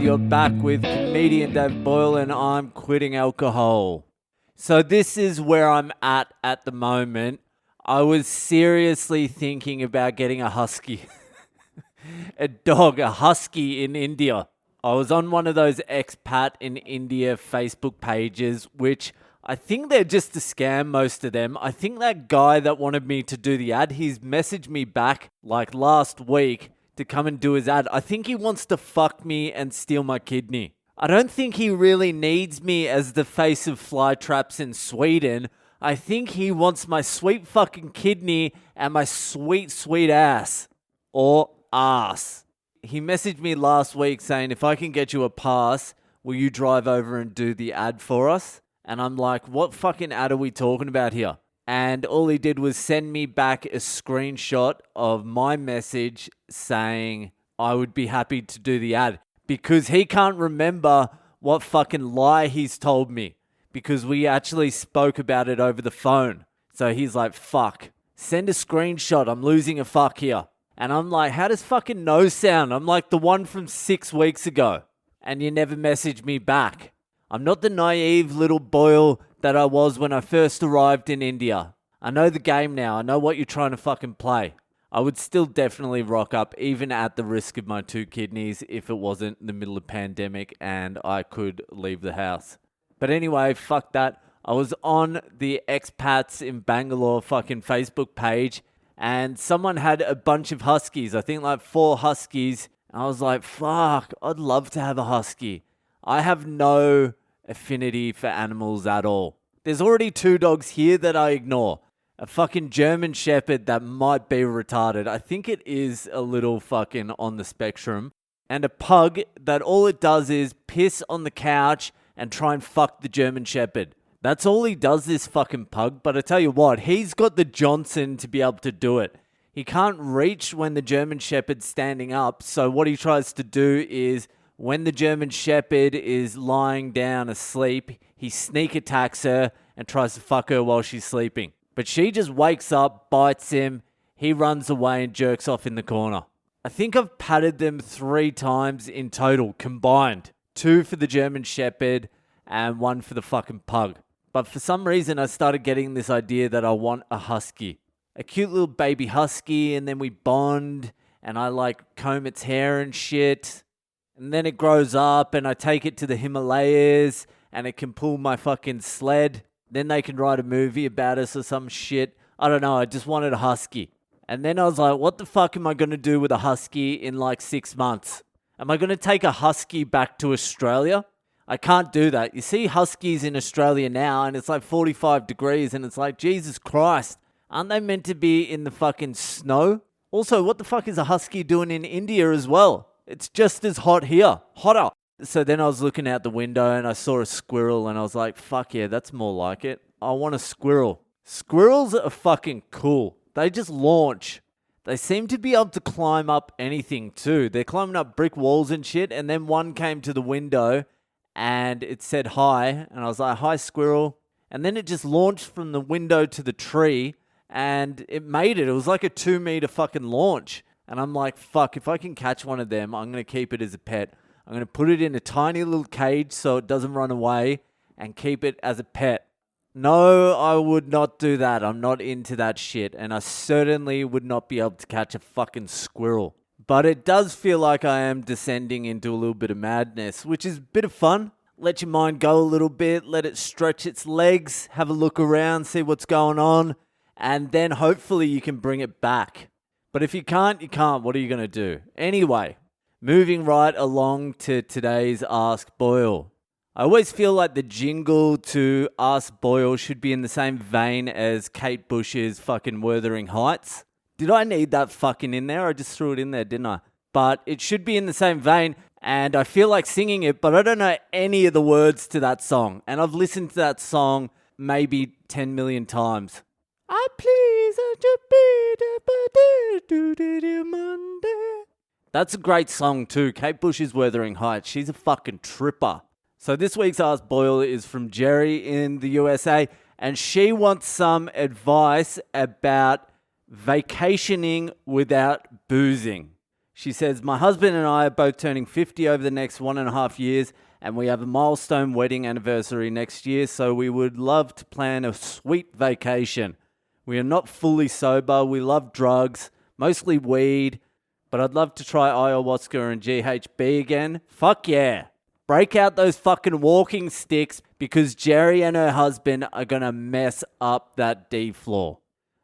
you're back with comedian David Boyle, and I'm quitting alcohol. So this is where I'm at the moment. I was seriously thinking about getting a husky. a husky in India. I was on one of those expat in India Facebook pages, which I think they're just a scam, most of them. I think that guy that wanted me to do the ad, he's messaged me back like last week to come and do his ad. I think he wants to fuck me and steal my kidney. I don't think he really needs me as the face of fly traps in Sweden. I think he wants my sweet fucking kidney and my sweet, sweet ass. Or ass. He messaged me last week saying, if I can get you a pass, will you drive over and do the ad for us? And I'm like, what fucking ad are we talking about here? And all he did was send me back a screenshot of my message saying I would be happy to do the ad. Because he can't remember what fucking lie he's told me. Because we actually spoke about it over the phone. So he's like, fuck. Send a screenshot. I'm losing a fuck here. And I'm like, how does fucking no sound? I'm like the one from 6 weeks ago. And you never messaged me back. I'm not the naive little Boyle that I was when I first arrived in India. I know the game now. I know what you're trying to fucking play. I would still definitely rock up, even at the risk of my 2 kidneys, if it wasn't the middle of pandemic and I could leave the house. But anyway, fuck that. I was on the expats in Bangalore fucking Facebook page, and someone had a bunch of huskies. I think like 4 huskies. And I was like, fuck, I'd love to have a husky. I have no affinity for animals at all. There's already 2 dogs here that I ignore. A fucking German Shepherd that might be retarded. I think it is a little fucking on the spectrum. And a pug that all it does is piss on the couch and try and fuck the German Shepherd. That's all he does, this fucking pug. But I tell you what, he's got the Johnson to be able to do it. He can't reach when the German Shepherd's standing up. So what he tries to do is, when the German Shepherd is lying down asleep, he sneak attacks her and tries to fuck her while she's sleeping. But she just wakes up, bites him, he runs away and jerks off in the corner. I think I've patted them 3 times in total, combined. 2 for the German Shepherd and 1 for the fucking pug. But for some reason, I started getting this idea that I want a husky. A cute little baby husky, and then we bond, and I like comb its hair and shit. And then it grows up, and I take it to the Himalayas, and it can pull my fucking sled. Then they can write a movie about us or some shit. I don't know, I just wanted a husky. And then I was like, what the fuck am I going to do with a husky in like 6 months? Am I going to take a husky back to Australia? I can't do that. You see huskies in Australia now, and it's like 45 degrees, and it's like, Jesus Christ, aren't they meant to be in the fucking snow? Also, what the fuck is a husky doing in India as well? It's just as hot here. Hotter. So then I was looking out the window and I saw a squirrel and I was like, fuck yeah, that's more like it. I want a squirrel. Squirrels are fucking cool. They just launch. They seem to be able to climb up anything too. They're climbing up brick walls and shit. And then one came to the window and it said hi. And I was like, hi squirrel. And then it just launched from the window to the tree and it made it. It was like a 2-meter fucking launch. And I'm like, fuck, if I can catch one of them, I'm going to keep it as a pet. I'm going to put it in a tiny little cage so it doesn't run away and keep it as a pet. No, I would not do that. I'm not into that shit. And I certainly would not be able to catch a fucking squirrel. But it does feel like I am descending into a little bit of madness, which is a bit of fun. Let your mind go a little bit. Let it stretch its legs. Have a look around, see what's going on. And then hopefully you can bring it back. But if you can't, you can't. What are you going to do? Anyway, moving right along to today's Ask Boyle. I always feel like the jingle to Ask Boyle should be in the same vein as Kate Bush's fucking Wuthering Heights. Did I need that fucking in there? I just threw it in there, didn't I? But it should be in the same vein, and I feel like singing it, but I don't know any of the words to that song. And I've listened to that song maybe 10 million times. I please Monday. That's a great song too. Kate Bush's Wuthering Heights. She's a fucking tripper. So this week's Ask Boyle is from Jerry in the USA, and she wants some advice about vacationing without boozing. She says, my husband and I are both turning 50 over the next 1.5 years, and we have a milestone wedding anniversary next year, so we would love to plan a sweet vacation. We are not fully sober. We love drugs, mostly weed, but I'd love to try ayahuasca and GHB again. Fuck yeah. Break out those fucking walking sticks because Jerry and her husband are going to mess up that D floor.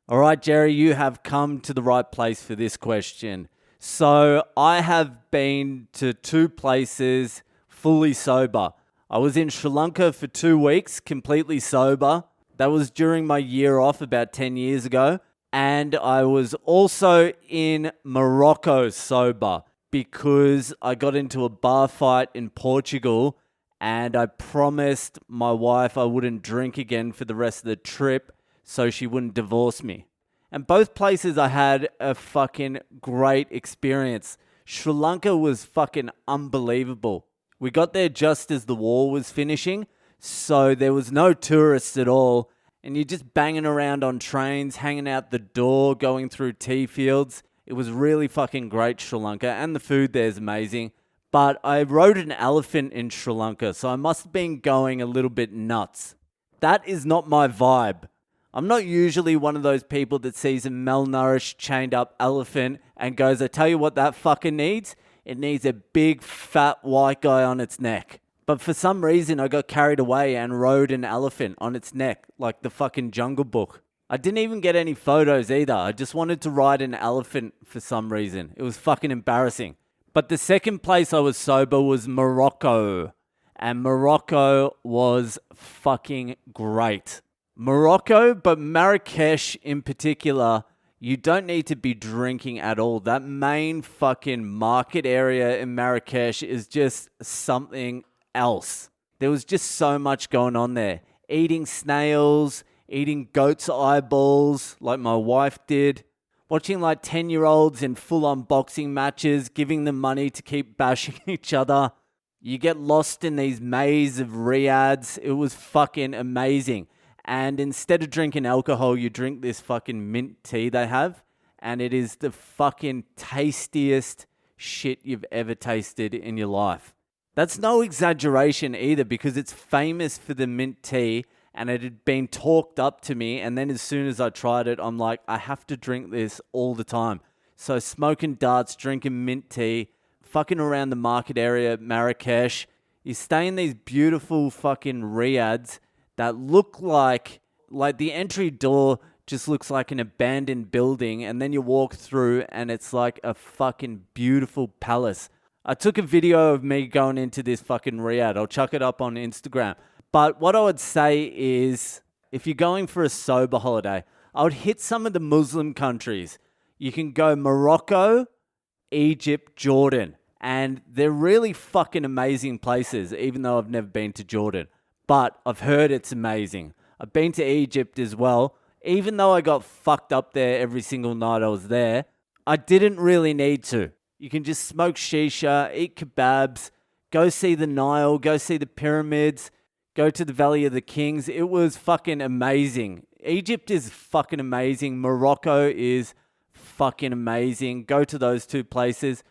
All right, Jerry, you have come to the right place for this question. So I have been to 2 places fully sober. I was in Sri Lanka for 2 weeks, completely sober. That was during my year off about 10 years ago. And I was also in Morocco sober because I got into a bar fight in Portugal and I promised my wife I wouldn't drink again for the rest of the trip so she wouldn't divorce me. And both places I had a fucking great experience. Sri Lanka was fucking unbelievable. We got there just as the war was finishing, so there was no tourists at all. And you're just banging around on trains, hanging out the door, going through tea fields. It was really fucking great, Sri Lanka, and the food there is amazing. But I rode an elephant in Sri Lanka, so I must have been going a little bit nuts. That is not my vibe. I'm not usually one of those people that sees a malnourished, chained up elephant and goes, I tell you what that fucker needs. It needs a big, fat, white guy on its neck. But for some reason, I got carried away and rode an elephant on its neck, like the fucking Jungle Book. I didn't even get any photos either. I just wanted to ride an elephant for some reason. It was fucking embarrassing. But the second place I was sober was Morocco. And Morocco was fucking great. Morocco, but Marrakesh in particular, you don't need to be drinking at all. That main fucking market area in Marrakesh is just something else. There was just so much going on there. Eating snails, eating goat's eyeballs like my wife did. Watching like 10-year-olds in full-on boxing matches, giving them money to keep bashing each other. You get lost in these maze of riads. It was fucking amazing. And instead of drinking alcohol, you drink this fucking mint tea they have. And it is the fucking tastiest shit you've ever tasted in your life. That's no exaggeration either because it's famous for the mint tea and it had been talked up to me. And then as soon as I tried it, I'm like, I have to drink this all the time. So smoking darts, drinking mint tea, fucking around the market area at Marrakesh. You stay in these beautiful fucking riads that look like the entry door just looks like an abandoned building, and then you walk through and it's like a fucking beautiful palace. I took a video of me going into this fucking riad. I'll chuck it up on Instagram. But what I would say is, if you're going for a sober holiday, I would hit some of the Muslim countries. You can go Morocco, Egypt, Jordan, and they're really fucking amazing places, even though I've never been to Jordan. But I've heard it's amazing. I've been to Egypt as well. Even though I got fucked up there every single night I was there, I didn't really need to. You can just smoke shisha, eat kebabs, go see the Nile, go see the pyramids, go to the Valley of the Kings. It was fucking amazing. Egypt is fucking amazing. Morocco is fucking amazing. Go to those 2 places.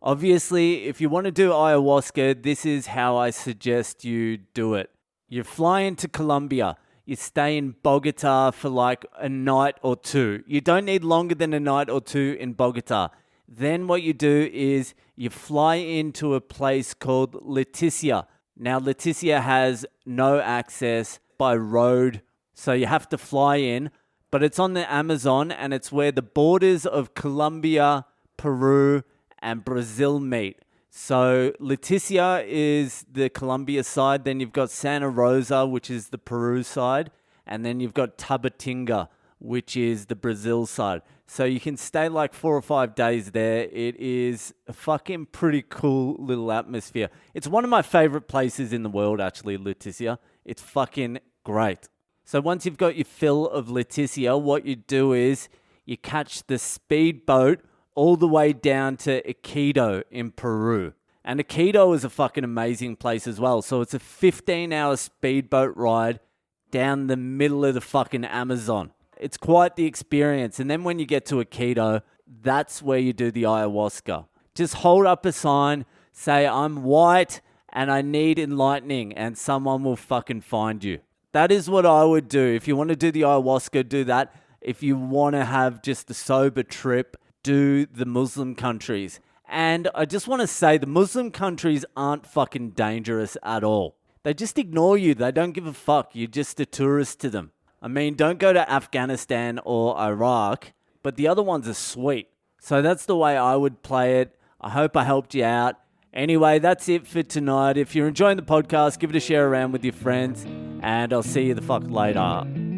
Obviously, if you want to do ayahuasca, this is how I suggest you do it. You fly into Colombia. You stay in Bogota for like a night or 2. You don't need longer than a night or 2 in Bogota. Then what you do is you fly into a place called Leticia. Now, Leticia has no access by road, so you have to fly in. But it's on the Amazon, and it's where the borders of Colombia, Peru, and Brazil meet. So Leticia is the Colombia side. Then you've got Santa Rosa, which is the Peru side. And then you've got Tabatinga, which is the Brazil side. So you can stay like 4 or 5 days there. It is a fucking pretty cool little atmosphere. It's one of my favorite places in the world, actually, Leticia. It's fucking great. So once you've got your fill of Leticia, what you do is you catch the speedboat all the way down to Iquitos in Peru. And Iquitos is a fucking amazing place as well. So it's a 15-hour speedboat ride down the middle of the fucking Amazon. It's quite the experience. And then when you get to Iquitos, that's where you do the ayahuasca. Just hold up a sign, say, I'm white and I need enlightening, and someone will fucking find you. That is what I would do. If you want to do the ayahuasca, do that. If you want to have just a sober trip, do the Muslim countries. And I just want to say the Muslim countries aren't fucking dangerous at all. They just ignore you. They don't give a fuck. You're just a tourist to them. I mean, don't go to Afghanistan or Iraq, but the other ones are sweet. So that's the way I would play it. I hope I helped you out. Anyway, that's it for tonight. If you're enjoying the podcast, give it a share around with your friends, and I'll see you the fuck later.